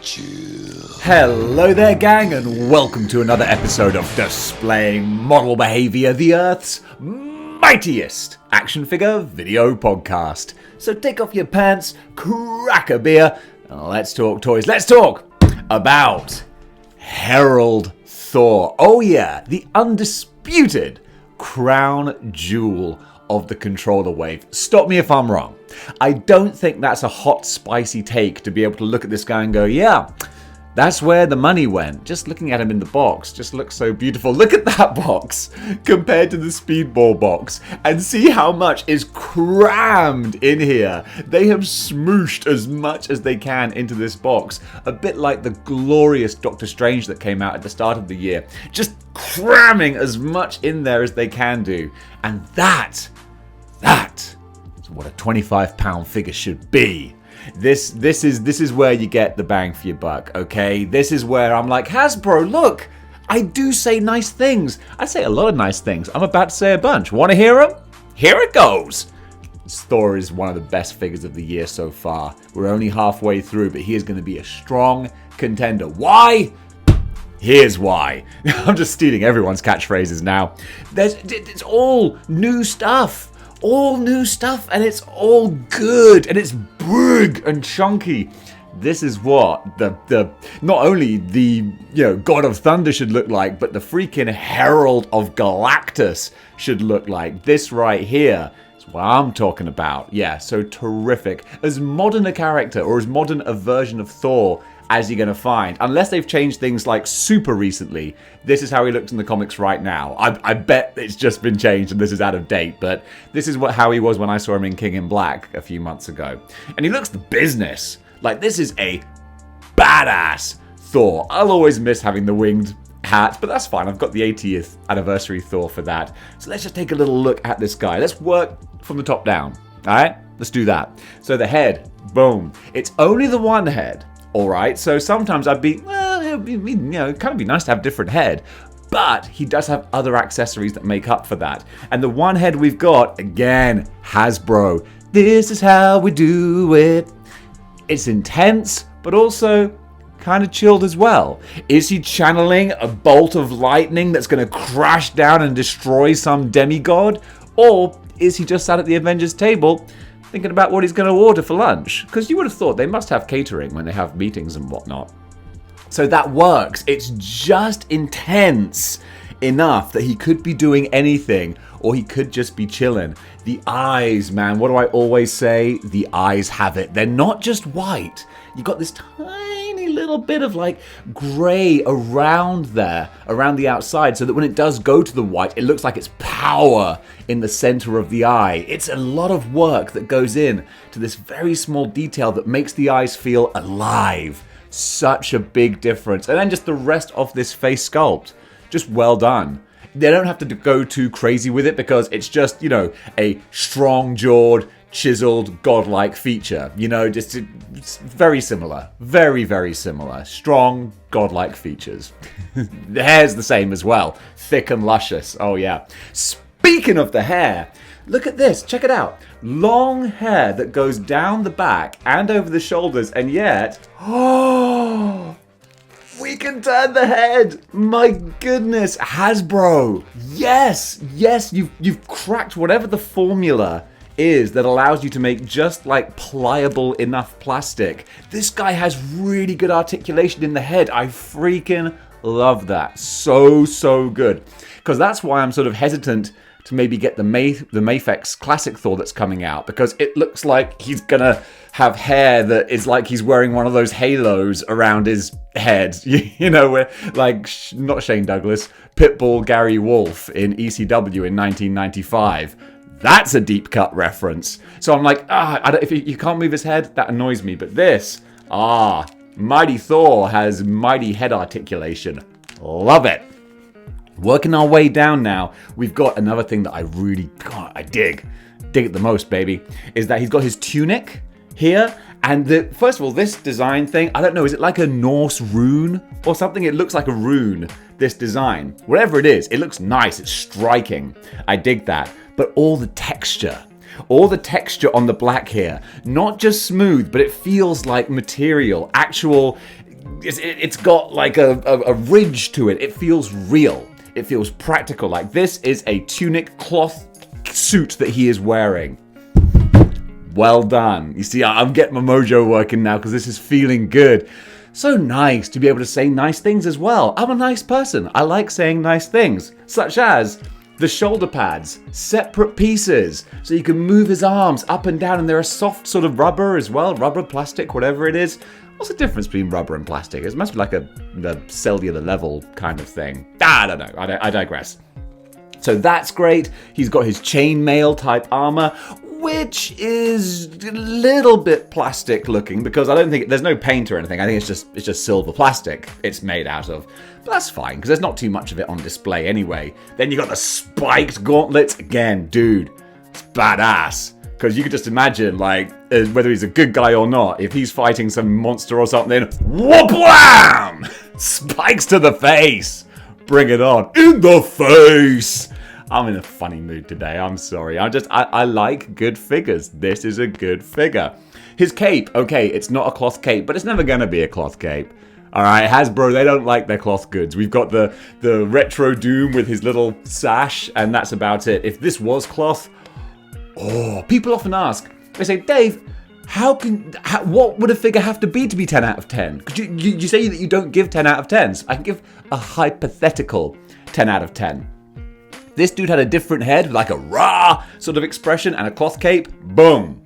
Hello there, gang, and welcome to another episode of Displaying Model Behaviour, the Earth's mightiest action figure video podcast. So take off your pants, crack a beer, and let's talk toys. Let's talk about Herald Thor. Oh yeah, the undisputed crown jewel of the controller wave. Stop me if I'm wrong. I don't think that's a hot, spicy take to be able to look at this guy and go, yeah, that's where the money went. Just looking at him in the box just looks so beautiful. Look at that box compared to the Speedball box and see how much is crammed in here. They have smooshed as much as they can into this box. A bit like the glorious Doctor Strange that came out at the start of the year. Just cramming as much in there as they can do. And that is what a £25 figure should be. This is where you get the bang for your buck, okay? This is where I'm like, Hasbro, look, I do say nice things. I say a lot of nice things. I'm about to say a bunch. Want to hear them? Here it goes. Thor is one of the best figures of the year so far. We're only halfway through, but he is going to be a strong contender. Why? Here's why. I'm just stealing everyone's catchphrases now. It's all new stuff. All new stuff, and it's all good, and it's big and chunky. This is what the not only the God of Thunder should look like, but the freaking Herald of Galactus should look like. This right here is what I'm talking about. Yeah, so terrific. As modern a character, or as modern a version of Thor as you're going to find. Unless they've changed things like super recently, this is how he looks in the comics right now. I bet it's just been changed and this is out of date, but this is how he was when I saw him in King in Black a few months ago. And he looks the business. Like, this is a badass Thor. I'll always miss having the winged hat, but that's fine. I've got the 80th anniversary Thor for that. So let's just take a little look at this guy. Let's work from the top down. All right, let's do that. So the head, boom. It's only the one head. Alright, so sometimes I'd be, well, it'd be, it'd kind of be nice to have a different head. But he does have other accessories that make up for that. And the one head we've got, again, Hasbro. This is how we do it. It's intense, but also kind of chilled as well. Is he channeling a bolt of lightning that's going to crash down and destroy some demigod? Or is he just sat at the Avengers table thinking about what he's going to order for lunch? Because you would have thought they must have catering when they have meetings and whatnot. So that works. It's just intense enough that he could be doing anything, or he could just be chilling. The eyes, man, what do I always say? The eyes have it. They're not just white. You got this tiny little bit of like grey around there, around the outside, so that when it does go to the white, it looks like it's power in the center of the eye. It's a lot of work that goes in to this very small detail that makes the eyes feel alive. Such a big difference. And then just the rest of this face sculpt, just well done. They don't have to go too crazy with it because it's just, a strong-jawed, chiseled, godlike feature. Just it's very similar. Very, very similar. Strong, godlike features. The hair's the same as well. Thick and luscious. Oh, yeah. Speaking of the hair, look at this. Check it out. Long hair that goes down the back and over the shoulders, and yet, we can turn the head. My goodness, Hasbro. Yes, you've cracked whatever the formula is that allows you to make just like pliable enough plastic. This guy has really good articulation in the head. I freaking love that. So good. Because that's why I'm sort of hesitant to maybe get the Mafex Classic Thor that's coming out, because it looks like he's gonna have hair that is like he's wearing one of those halos around his head. Where like not Shane Douglas, Pitbull Gary Wolf in ECW in 1995. That's a deep cut reference. So I'm like, if you can't move his head, that annoys me. But this, Mighty Thor has mighty head articulation. Love it. Working our way down now, we've got another thing that I dig it the most, baby, is that he's got his tunic here. And first of all, this design thing, I don't know, is it like a Norse rune or something? It looks like a rune, this design. Whatever it is, it looks nice, it's striking. I dig that. But all the texture on the black here, not just smooth, but it feels like material, actual it's got like a ridge to it. It feels real. It feels practical. Like this is a tunic cloth suit that he is wearing. Well done. You see, I'm getting my mojo working now because this is feeling good. So nice to be able to say nice things as well. I'm a nice person. I like saying nice things, such as the shoulder pads, separate pieces, so you can move his arms up and down, and they're a soft sort of rubber as well, rubber, plastic, whatever it is. What's the difference between rubber and plastic? It must be like a cellular level kind of thing. I don't know. I digress. So that's great. He's got his chainmail type armor, which is a little bit plastic looking because I don't think there's no paint or anything. I think it's just silver plastic it's made out of. But that's fine because there's not too much of it on display anyway. Then you got the spiked gauntlets. Again, dude, it's badass. Because you could just imagine, like, whether he's a good guy or not, if he's fighting some monster or something, whoop-wham! Spikes to the face. Bring it on. In the face. I'm in a funny mood today. I'm sorry. I like good figures. This is a good figure. His cape. Okay, it's not a cloth cape, but it's never going to be a cloth cape. All right, Hasbro, they don't like their cloth goods. We've got the retro Doom with his little sash, and that's about it. If this was cloth... Oh, people often ask, they say, Dave, what would a figure have to be 10 out of 10? Because you say that you don't give 10 out of 10s. I can give a hypothetical 10 out of 10. This dude had a different head, like a rah sort of expression, and a cloth cape. Boom.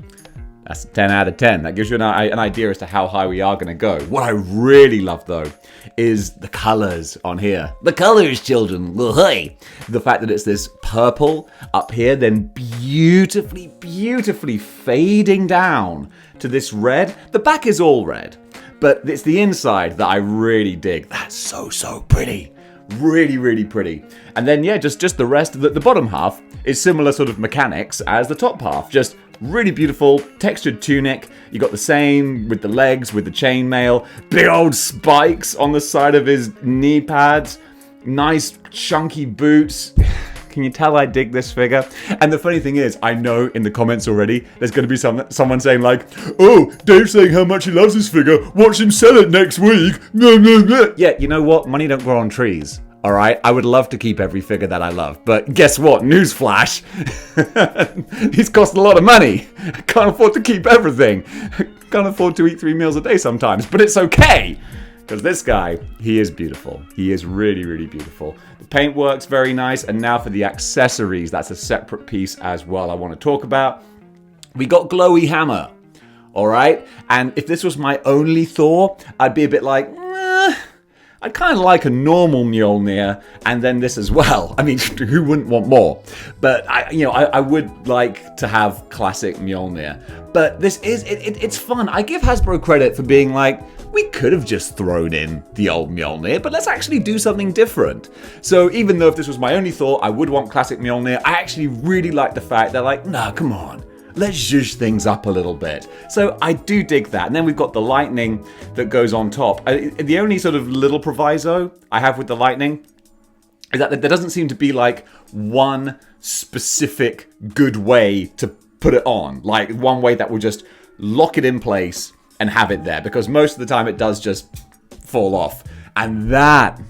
That's 10 out of 10. That gives you an idea as to how high we are going to go. What I really love, though, is the colors on here. The colors, children. The fact that it's this purple up here, then beautifully, beautifully fading down to this red. The back is all red, but it's the inside that I really dig. That's so pretty. Really, really pretty. And then, yeah, just the rest of the bottom half is similar sort of mechanics as the top half. Just really beautiful textured tunic. You got the same with the legs, with the chainmail. Big old spikes on the side of his knee pads. Nice chunky boots. Can you tell I dig this figure? And the funny thing is, I know in the comments already, there's going to be someone saying like, oh, Dave's saying how much he loves this figure. Watch him sell it next week. Yeah, you know what? Money don't grow on trees. All right, I would love to keep every figure that I love, but guess what? Newsflash, he's cost a lot of money. Can't afford to keep everything. Can't afford to eat 3 meals a day sometimes, but it's okay. Because this guy, he is beautiful. He is really, really beautiful. The paint works very nice, and now for the accessories, that's a separate piece as well I want to talk about. We got glowy hammer, all right? And if this was my only Thor, I'd be a bit like, I'd kind of like a normal Mjolnir and then this as well. I mean, who wouldn't want more? But I would like to have classic Mjolnir. But this is it's fun. I give Hasbro credit for being like, we could have just thrown in the old Mjolnir, but let's actually do something different. So even though if this was my only Thor, I would want classic Mjolnir. I actually really like the fact they're like, nah, come on. Let's zhuzh things up a little bit. So I do dig that. And then we've got the lightning that goes on top. The only sort of little proviso I have with the lightning is that there doesn't seem to be like one specific good way to put it on. Like one way that will just lock it in place and have it there. Because most of the time it does just fall off. And that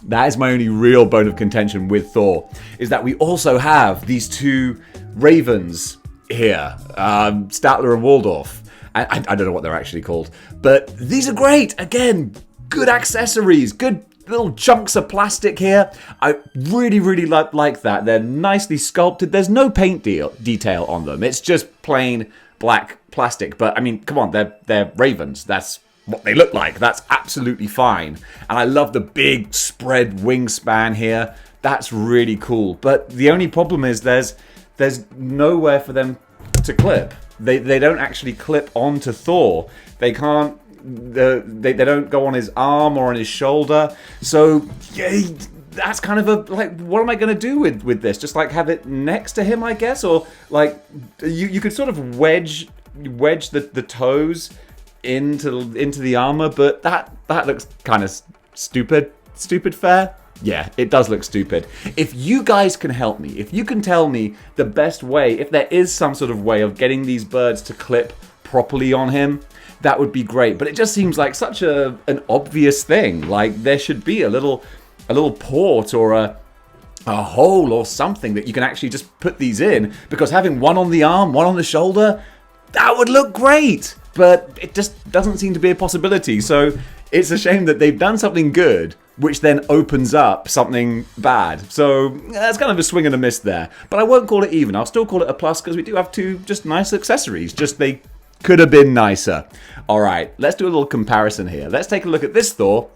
is my only real bone of contention with Thor. Is that we also have these two ravens here, Statler and Waldorf. I don't know what they're actually called, but these are great. Again, good accessories, good little chunks of plastic here. I really, really like that. They're nicely sculpted. There's no paint detail on them. It's just plain black plastic. But I mean, come on, they're ravens. That's what they look like. That's absolutely fine. And I love the big spread wingspan here. That's really cool. But the only problem is there's nowhere for them to clip. They don't actually clip onto Thor. They can't. They don't go on his arm or on his shoulder. So yeah, that's kind of a like. What am I going to do with this? Just like have it next to him, I guess, or like you could sort of wedge the toes into the armor, but that looks kind of stupid. Stupid fair. Yeah, it does look stupid. If you guys can help me, if you can tell me the best way, if there is some sort of way of getting these birds to clip properly on him, that would be great. But it just seems like such an obvious thing. Like there should be a little port or a hole or something that you can actually just put these in, because having one on the arm, one on the shoulder, that would look great. But it just doesn't seem to be a possibility. So it's a shame that they've done something good, which then opens up something bad. So that's kind of a swing and a miss there. But I won't call it even. I'll still call it a plus, because we do have two just nice accessories. Just they could have been nicer. All right, let's do a little comparison here. Let's take a look at this Thor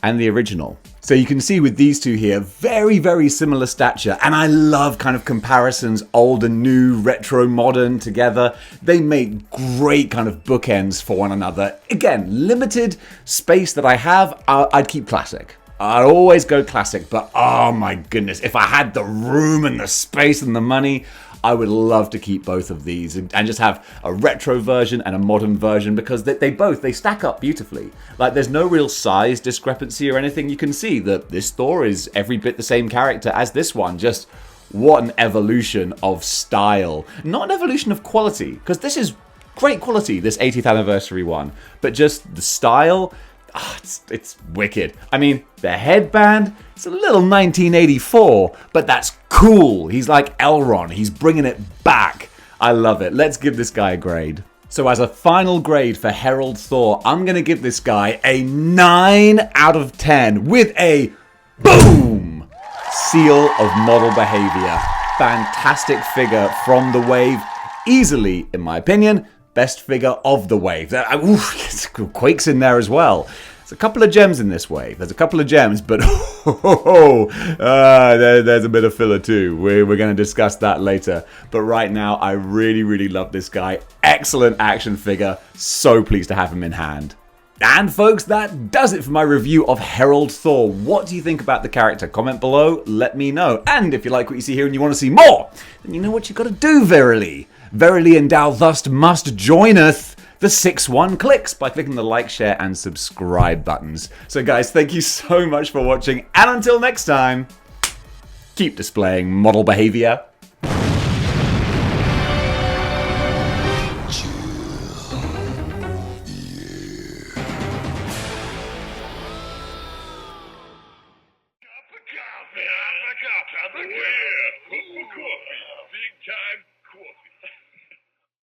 and the original. So you can see with these two here, very, very similar stature. And I love kind of comparisons, old and new, retro, modern together. They make great kind of bookends for one another. Again, limited space that I have, I'd keep classic. I'd always go classic, but oh my goodness, if I had the room and the space and the money, I would love to keep both of these and just have a retro version and a modern version, because they stack up beautifully. Like there's no real size discrepancy or anything. You can see that this Thor is every bit the same character as this one. Just what an evolution of style. Not an evolution of quality, because this is great quality, this 80th anniversary one, but just the style. It's wicked. I mean, the headband, it's a little 1984, but that's cool. He's like Elrond. He's bringing it back. I love it. Let's give this guy a grade. So as a final grade for Herald Thor, I'm going to give this guy a 9 out of 10 with a boom seal of model behavior. Fantastic figure from the wave. Easily, in my opinion, best figure of the wave. Quake's in there as well. There's a couple of gems in this wave. There's a couple of gems, but there's a bit of filler too. We're going to discuss that later. But right now, I really, really love this guy. Excellent action figure. So pleased to have him in hand. And folks, that does it for my review of Herald Thor. What do you think about the character? Comment below, let me know. And if you like what you see here and you want to see more, then you know what you got to do, Verily. Verily, and thou thus must joineth the 6-1 clicks by clicking the like, share, and subscribe buttons. So guys, thank you so much for watching, and until next time, keep displaying model behavior.